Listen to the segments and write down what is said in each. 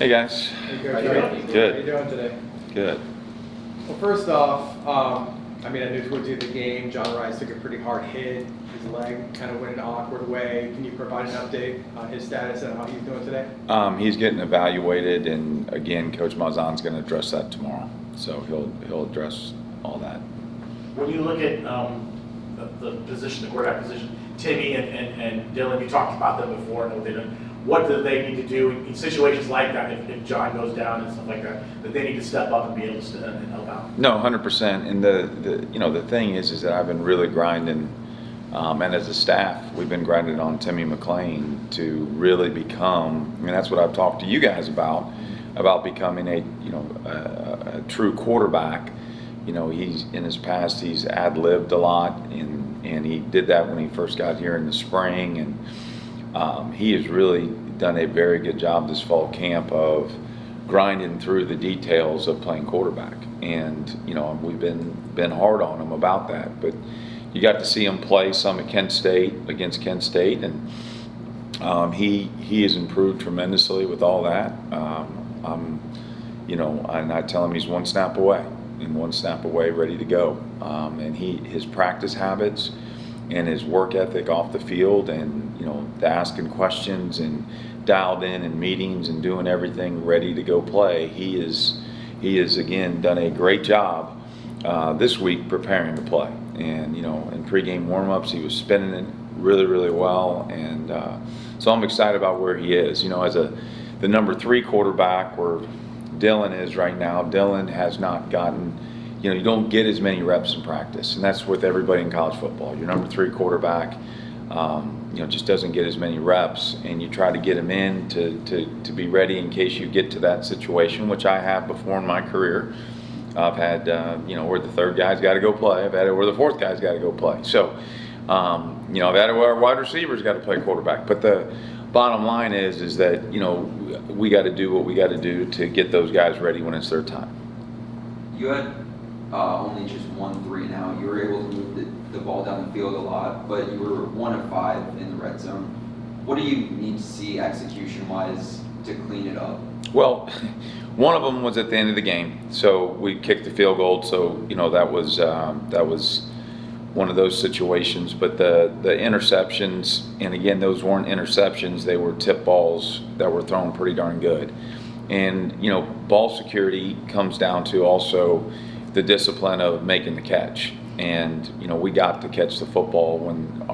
Hey guys. Hey, How you doing? Good. How you doing today? Good. Well, first off, I knew towards the end of the game, John Rhys took a pretty hard hit. His leg kind of went an awkward way. Can you provide an update on his status and how he's doing today? He's getting evaluated, and again, Coach Malzahn's going to address that tomorrow. So he'll address all that. When you look at the position, the quarterback position, Timmy and Dylan, you talked about them before and what they've done. What do they need to do in situations like that, if John goes down and stuff like that they need to step up and be able to and help out? No, 100%. And the thing is that I've been really grinding, and as a staff, we've been grinding on Timmy McClain to really become. I mean, that's what I've talked to you guys about becoming a true quarterback. You know, he's in his past he's ad-libbed a lot, and he did that when he first got here in the spring, and he has really done a very good job this fall camp of grinding through the details of playing quarterback. And you know, we've been hard on him about that, but you got to see him play some at against Kent State, and he has improved tremendously with all that. And I tell him he's one snap away, ready to go. And his practice habits and his work ethic off the field, and the asking questions and dialed in meetings and doing everything ready to go play. He has again done a great job this week preparing to play. And in pregame warmups, he was spinning it really, really well. And so I'm excited about where he is. As the number 3 quarterback, where Dylan is right now. Dylan has not gotten. You don't get as many reps in practice, and that's with everybody in college football. Your number 3 quarterback, just doesn't get as many reps, and you try to get him in to be ready in case you get to that situation, which I have before in my career. I've had, where the 3rd guy's got to go play. I've had it where the 4th guy's got to go play. So, I've had it where our wide receivers got to play quarterback. But the bottom line is that, we got to do what we got to do to get those guys ready when it's their time. You had only just 1 3 and out. You were able to move the ball down the field a lot, but you were 1 of 5 in the red zone. What do you need to see execution-wise to clean it up? Well, one of them was at the end of the game, so we kicked the field goal. So that was one of those situations. But the interceptions, and again, those weren't interceptions; they were tip balls that were thrown pretty darn good. And ball security comes down to also the discipline of making the catch. And we got to catch the football when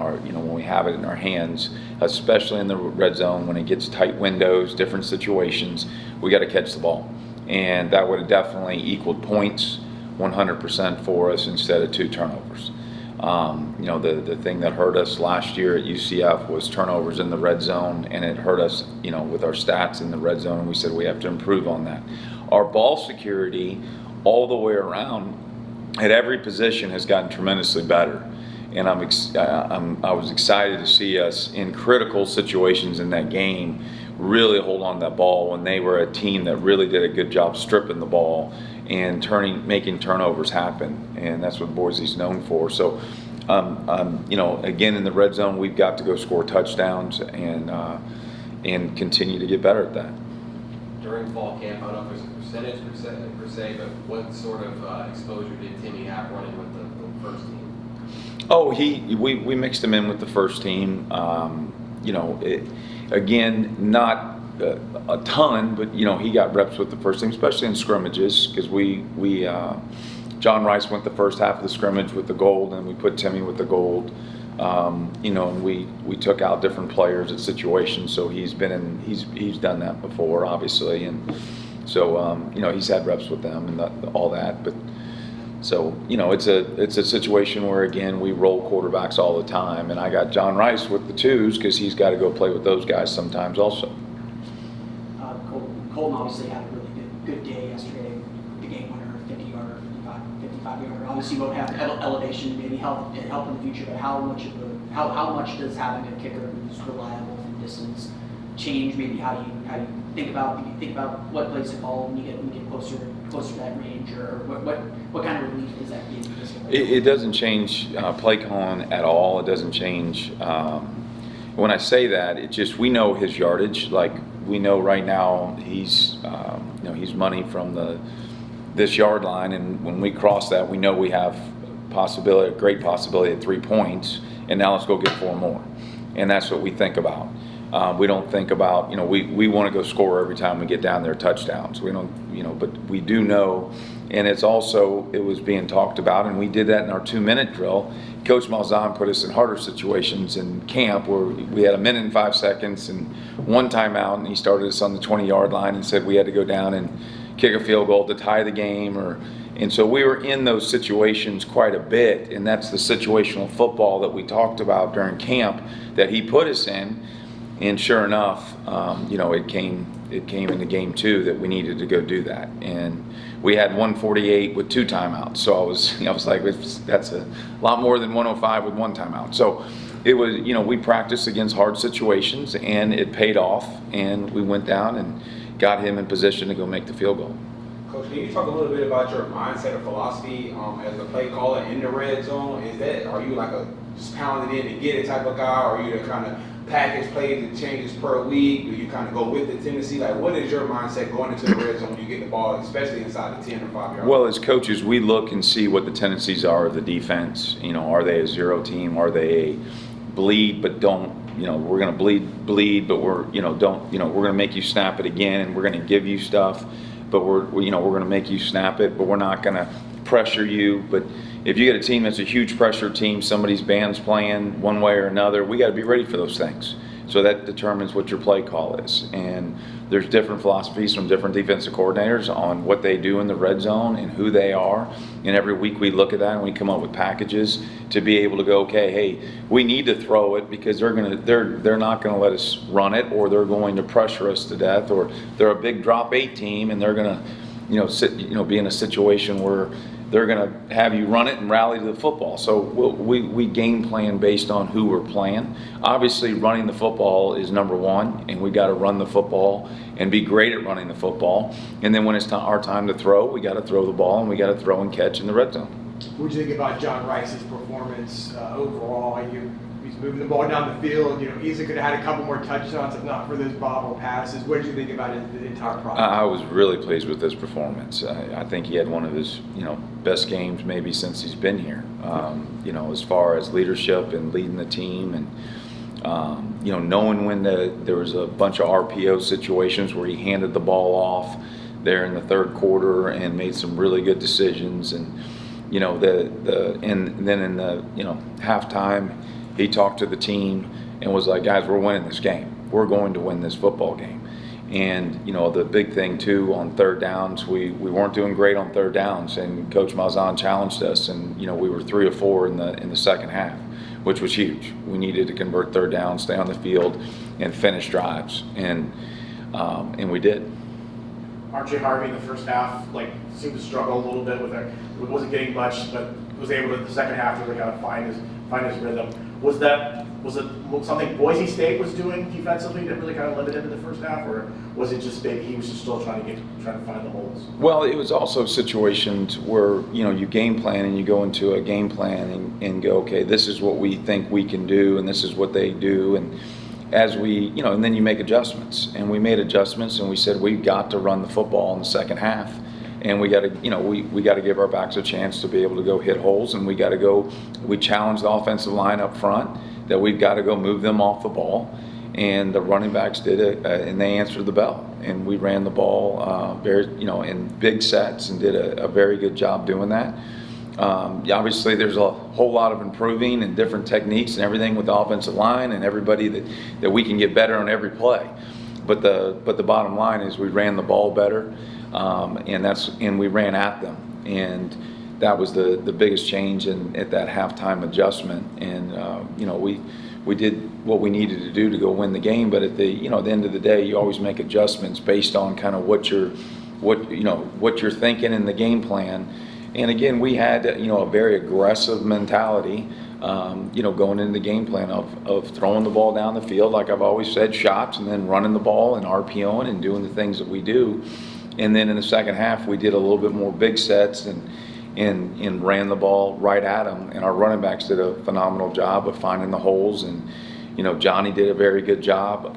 we have it in our hands, especially in the red zone when it gets tight windows, different situations. We got to catch the ball, and that would have definitely equaled points 100% for us instead of 2 turnovers. The thing that hurt us last year at UCF was turnovers in the red zone, and it hurt us with our stats in the red zone, and we said we have to improve on that. Our ball security all the way around at every position has gotten tremendously better, and I was excited to see us in critical situations in that game really hold on to that ball when they were a team that really did a good job stripping the ball and making turnovers happen, and that's what Boise's known for. So, again, in the red zone, we've got to go score touchdowns and continue to get better at that. During fall camp, I don't know if there's a percentage per se, but what sort of exposure did Timmy have running with the first team? Oh, we mixed him in with the first team. Again, not a ton, but he got reps with the first team, especially in scrimmages, because John Rhys went the first half of the scrimmage with the gold, and we put Timmy with the gold. And we took out different players at situations, so he's done that before, obviously, and so he's had reps with them and all that. But so it's a situation where again we roll quarterbacks all the time, and I got John Rhys with the 2s because he's got to go play with those guys sometimes also. Colton obviously had a really good day yesterday. The game winner, 50-yarder, 55-yarder. Obviously, you won't have elevation to maybe help in the future. But how much does having a kicker who's reliable from distance change? Maybe how you think about what plays to call when you get closer to that range, or what kind of relief does that give you? It doesn't change play calling at all. It doesn't change. When I say that, it's just we know his yardage. Like we know right now he's he's money from this yard line, and when we cross that, we know we have a great possibility at 3 points, and now let's go get 4 more, and that's what we think about. We don't think about, we want to go score every time we get down there touchdowns. We don't, but we do know, and it was being talked about, and we did that in our 2-minute drill. Coach Malzahn put us in harder situations in camp where we had 1 minute and 5 seconds and 1 timeout, and he started us on the 20-yard line and said we had to go down and kick a field goal to tie the game, and so we were in those situations quite a bit, and that's the situational football that we talked about during camp that he put us in. And sure enough, it came in the game 2 that we needed to go do that, and we had 148 with 2 timeouts. So I was like, that's a lot more than 105 with 1 timeout. So it was, we practiced against hard situations, and it paid off, and we went down and got him in position to go make the field goal. Coach, can you talk a little bit about your mindset or philosophy as a play caller in the red zone? Are you like a just pound it in and get it type of guy, or are you the kind of package plays and changes per week? Do you kind of go with the tendency? Like, what is your mindset going into the red zone when you get the ball, especially inside the 10 or 5 yard? Well, as coaches, we look and see what the tendencies are of the defense. Are they a zero team? Are they a bleed but don't? We're going to bleed, but we're we're going to make you snap it again, and we're going to give you stuff, but we're going to make you snap it, but we're not going to pressure you. But if you get a team that's a huge pressure team, somebody's band's playing one way or another, we got to be ready for those things. So that determines what your play call is. And there's different philosophies from different defensive coordinators on what they do in the red zone and who they are. And every week we look at that and we come up with packages to be able to go, okay, hey, we need to throw it because they're not going to let us run it, or they're going to pressure us to death, or they're a big drop 8 team and they're going to be in a situation where they're going to have you run it and rally to the football. So we game plan based on who we're playing. Obviously, running the football is number one, and we got to run the football and be great at running the football. And then when it's our time to throw, we got to throw the ball, and we got to throw and catch in the red zone. What do you think about John Rhys's performance overall? He's moving the ball down the field. Easily could have had a couple more touchdowns if not for those bobble passes. What did you think about the entire process? I was really pleased with his performance. I think he had one of his best games maybe since he's been here. As far as leadership and leading the team, and knowing when there was a bunch of RPO situations where he handed the ball off there in the third quarter and made some really good decisions, and and then in the halftime, he talked to the team and was like, guys, we're winning this game. We're going to win this football game. And, the big thing, too, on third downs, we weren't doing great on third downs. And Coach Malzahn challenged us, and, we were 3 of 4 in the second half, which was huge. We needed to convert third downs, stay on the field, and finish drives. And we did. RJ Harvey in the first half, seemed to struggle a little bit with it. Wasn't getting much, but was able to, the second half, to really kind of find his rhythm. Was it something Boise State was doing defensively that really kind of limited him in the first half, or was it just maybe he was just still trying to find the holes? Well, it was also situations where you game plan and you go into a game plan and go, okay, this is what we think we can do, and this is what they do, and as we and then you make adjustments, and we made adjustments, and we said we got to run the football in the second half. And we got to, we got to give our backs a chance to be able to go hit holes, and we challenged the offensive line up front that we've got to go move them off the ball, and the running backs did it, and they answered the bell, and we ran the ball in big sets and did a very good job doing that. Obviously, there's a whole lot of improving and different techniques and everything with the offensive line and everybody that we can get better on every play, but the bottom line is we ran the ball better. And we ran at them, and that was the biggest change at that halftime adjustment. And we did what we needed to do to go win the game. But at the end of the day, you always make adjustments based on kind of what you're thinking in the game plan. And again, we had a very aggressive mentality. Going into the game plan of throwing the ball down the field, like I've always said, shots, and then running the ball and RPOing and doing the things that we do. And then in the second half, we did a little bit more big sets and ran the ball right at them. And our running backs did a phenomenal job of finding the holes and Johnny did a very good job.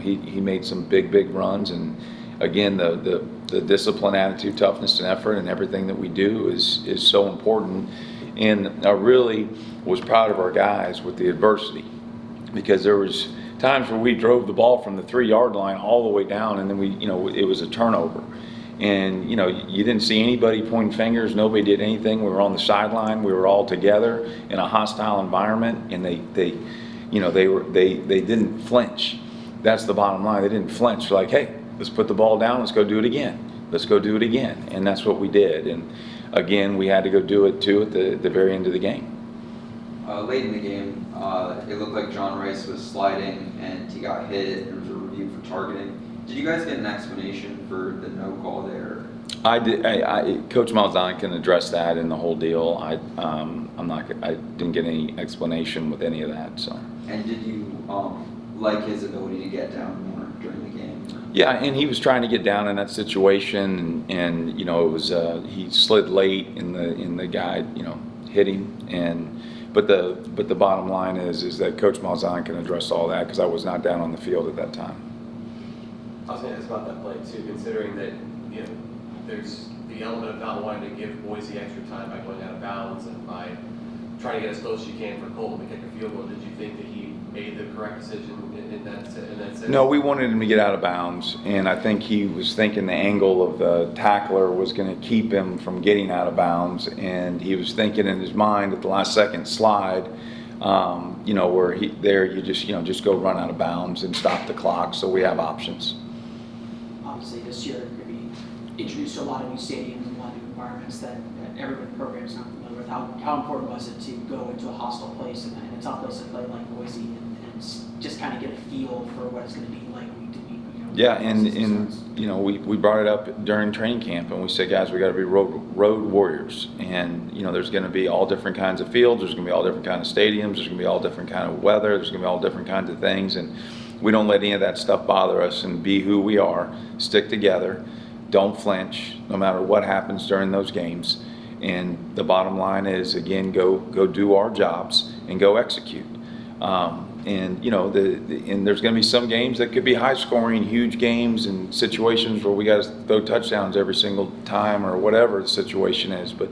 He made some big runs, and again, the discipline, attitude, toughness, and effort, and everything that we do is so important. And I really was proud of our guys with the adversity, because there was times where we drove the ball from the 3-yard line all the way down, and then it was a turnover. And you didn't see anybody pointing fingers. Nobody did anything. We were on the sideline. We were all together in a hostile environment, and they didn't flinch. That's the bottom line. They didn't flinch. They're like, hey, let's put the ball down. Let's go do it again. Let's go do it again. And that's what we did. And again, we had to go do it too at the very end of the game. Late in the game, it looked like John Rhys was sliding and he got hit. There was a review for targeting. Did you guys get an explanation for the no call there? I did. Coach Malzahn can address that in the whole deal. I didn't get any explanation with any of that. So. And did you like his ability to get down more during the game? Yeah, and he was trying to get down in that situation, and it was he slid late, in the guy hit him, but the bottom line is that Coach Malzahn can address all that, because I was not down on the field at that time. I was going to ask about that play too, considering that there's the element of not wanting to give Boise extra time by going out of bounds and by trying to get as close as you can for Colton to kick a field goal. Did you think that he made the correct decision in that sense? No, we wanted him to get out of bounds, and I think he was thinking the angle of the tackler was going to keep him from getting out of bounds, and he was thinking in his mind at the last second slide, where you just go run out of bounds and stop the clock, so we have options. Obviously, this year you're going to be introduced to a lot of new stadiums and a lot of new environments that everyone in the program is not familiar with. How important was it to go into a hostile place and a tough place to play like Boise and just kind of get a feel for what it's going to be like week to week? Yeah, and we brought it up during training camp, and we said, guys, we got to be road warriors, and there's going to be all different kinds of fields, there's going to be all different kinds of stadiums, there's going to be all different kind of weather, there's going to be all different kinds of things, and we don't let any of that stuff bother us, and be who we are, stick together, don't flinch, no matter what happens during those games. And the bottom line is, again, go do our jobs and go execute. And there's going to be some games that could be high scoring, huge games, and situations where we got to throw touchdowns every single time or whatever the situation is. But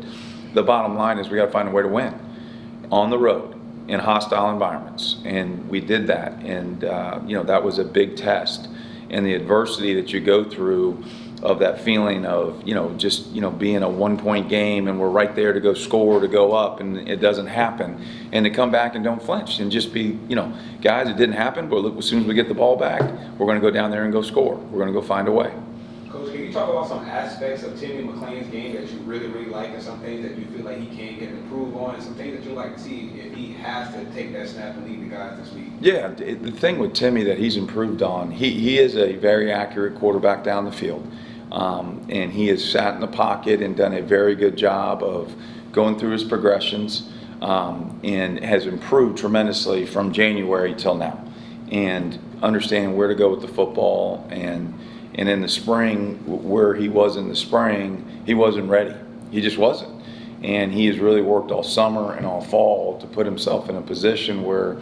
the bottom line is we got to find a way to win on the road in hostile environments, and we did that. And that was a big test, and the adversity that you go through of that feeling of being a 1-point game and we're right there to go score, to go up, and it doesn't happen, and to come back and don't flinch and just be guys, it didn't happen, but look, as soon as we get the ball back, we're going to go down there and go score. We're going to go find a way. Coach, can you talk about some aspects of Timmy McClain's game that you really like, and some things that you feel like he can get improved on, and some things that you'd like to see if he has to take that snap and lead the guys this week? Yeah, the thing with Timmy that he's improved on, he is a very accurate quarterback down the field. And he has sat in the pocket and done a very good job of going through his progressions, and has improved tremendously from January till now, and understanding where to go with the football. And in the spring, where he was in the spring, he wasn't ready. He just wasn't. And he has really worked all summer and all fall to put himself in a position where,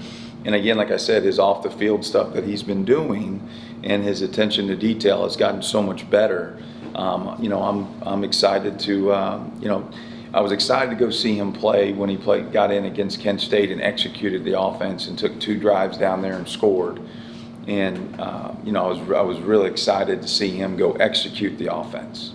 and again, like I said, his off the field stuff that he's been doing and his attention to detail has gotten so much better. I'm excited to, I was excited to go see him play when he got in against Kent State and executed the offense and took 2 drives down there and scored. And, I was really excited to see him go execute the offense.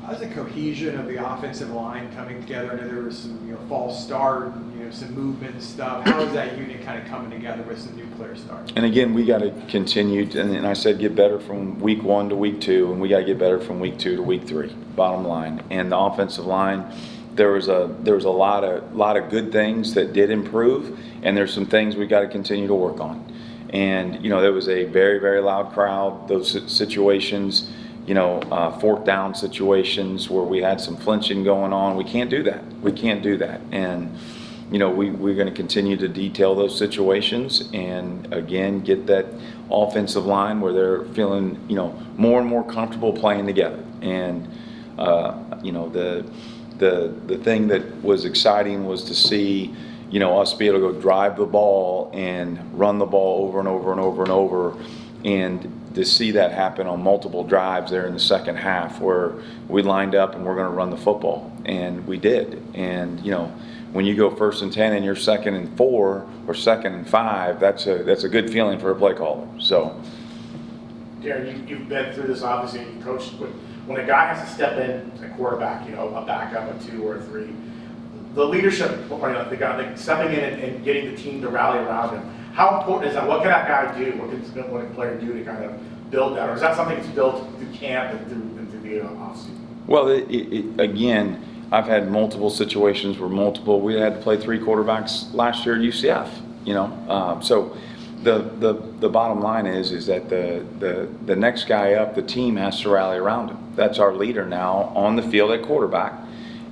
How's the cohesion of the offensive line coming together? I know there was some false start, some movement and stuff. How is that unit kind of coming together with some new player starts? And again, we got to continue, and I said get better from week 1 to week 2, and we got to get better from week 2 to week 3. Bottom line, and the offensive line, there was a lot of good things that did improve, and there's some things we got to continue to work on. And there was a very, very loud crowd. Those situations, 4th down situations where we had some flinching going on. We can't do that. We can't do that. And we're going to continue to detail those situations, and again get that offensive line where they're feeling more and more comfortable playing together. And the thing that was exciting was to see us be able to go drive the ball and run the ball over and over and over and over, and to see that happen on multiple drives there in the second half where we lined up and we're going to run the football, and we did. And when you go 1st and 10 and you're 2nd and 4 or 2nd and 5, that's a good feeling for a play caller. So, Darin, you've been through this, obviously, you coached. When a guy has to step in, a quarterback, a backup, a 2 or a 3, the leadership, the guy like stepping in and getting the team to rally around him, how important is that? What can that guy do? What can a player do to kind of build that? Or is that something that's built through camp and through the offseason? Well, again, I've had multiple situations where we had to play 3 quarterbacks last year at UCF. So the bottom line is that the next guy up, the team has to rally around him. That's our leader now on the field at quarterback.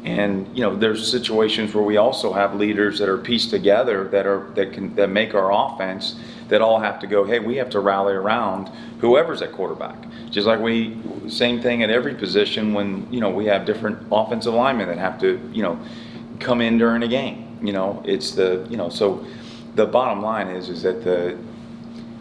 And there's situations where we also have leaders that are pieced together that make our offense, that all have to go, hey, we have to rally around whoever's at quarterback. Just like same thing at every position when we have different offensive linemen that have to come in during a game. It's so the bottom line is that the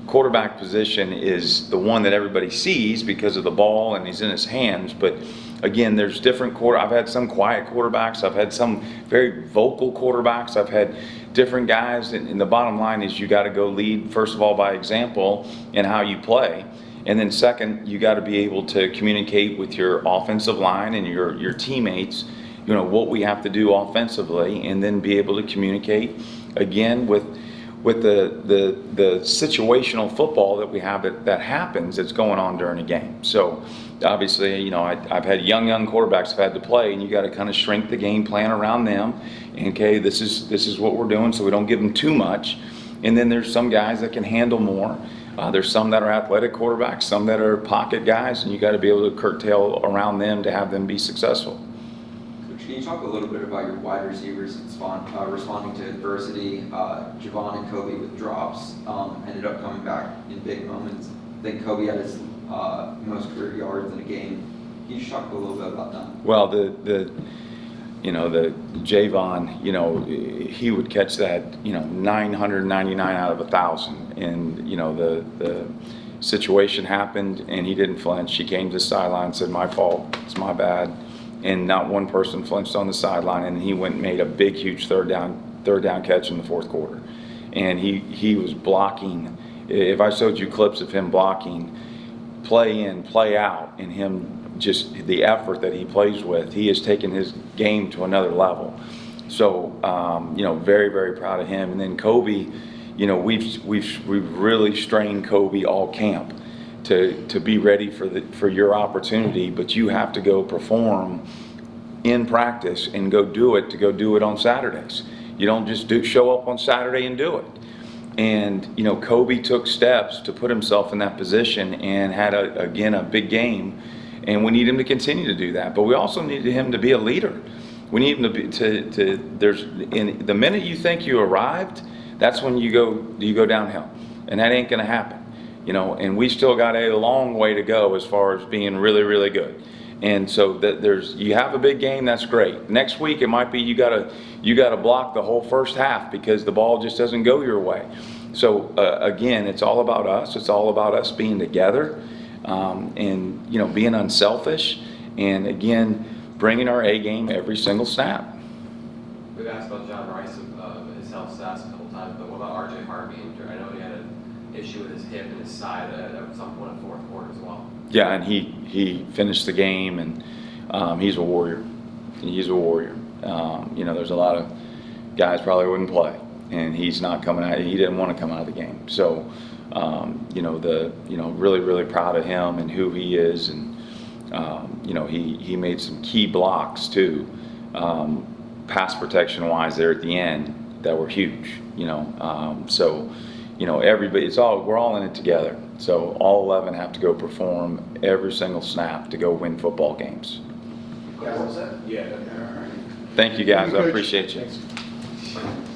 quarterback position is the one that everybody sees because of the ball and he's in his hands. But again, there's different I've had some quiet quarterbacks. I've had some very vocal quarterbacks. I've had different guys. And the bottom line is you got to go lead, first of all, by example in how you play. And then second, you got to be able to communicate with your offensive line and your teammates, what we have to do offensively, and then be able to communicate again with the situational football that we have that happens that's going on during a game. So obviously, I've had young quarterbacks have had to play, and you got to kind of shrink the game plan around them. Okay, this is what we're doing, so we don't give them too much. And then there's some guys that can handle more. There's some that are athletic quarterbacks, some that are pocket guys, and you got to be able to curtail around them to have them be successful. Can you talk a little bit about your wide receivers responding to adversity? Javon and Kobe with drops ended up coming back in big moments. I think Kobe had his most career yards in a game. Can you just talk a little bit about that? Well, the Javon, he would catch that 999 out of 1,000, and the situation happened and he didn't flinch. He came to the sideline and said, "My fault. It's my bad." And not one person flinched on the sideline, and he went and made a big, huge third down catch in the 4th quarter. And he was blocking. If I showed you clips of him blocking, play in, play out, and him just the effort that he plays with, he has taken his game to another level. So very, very proud of him. And then Kobe, we've really strained Kobe all camp to be ready for your opportunity, but you have to go perform in practice and go do it on Saturdays. You don't just show up on Saturday and do it. And Kobe took steps to put himself in that position and had a big game, and we need him to continue to do that. But we also needed him to be a leader. We need him the minute you think you arrived, that's when you go downhill, and that ain't going to happen. And we still got a long way to go as far as being really, really good. And so you have a big game, that's great. Next week it might be you gotta block the whole first half because the ball just doesn't go your way. So again, it's all about us. It's all about us being together, and being unselfish, and again bringing our A game every single snap. We've asked about John Rhys, his health stats a couple times, but what about R.J. Harvey? I know he had an issue with his hip and his side at some point in the 4th quarter as well. Yeah, and he finished the game, and he's a warrior. He's a warrior. There's a lot of guys probably wouldn't play, and he's not coming out. He didn't want to come out of the game. So, really, really proud of him and who he is, and he made some key blocks too, pass protection wise there at the end that were huge. Everybody, we're all in it together. So all 11 have to go perform every single snap to go win football games. Yeah. Thank you guys, I Coach. appreciate you. Thanks.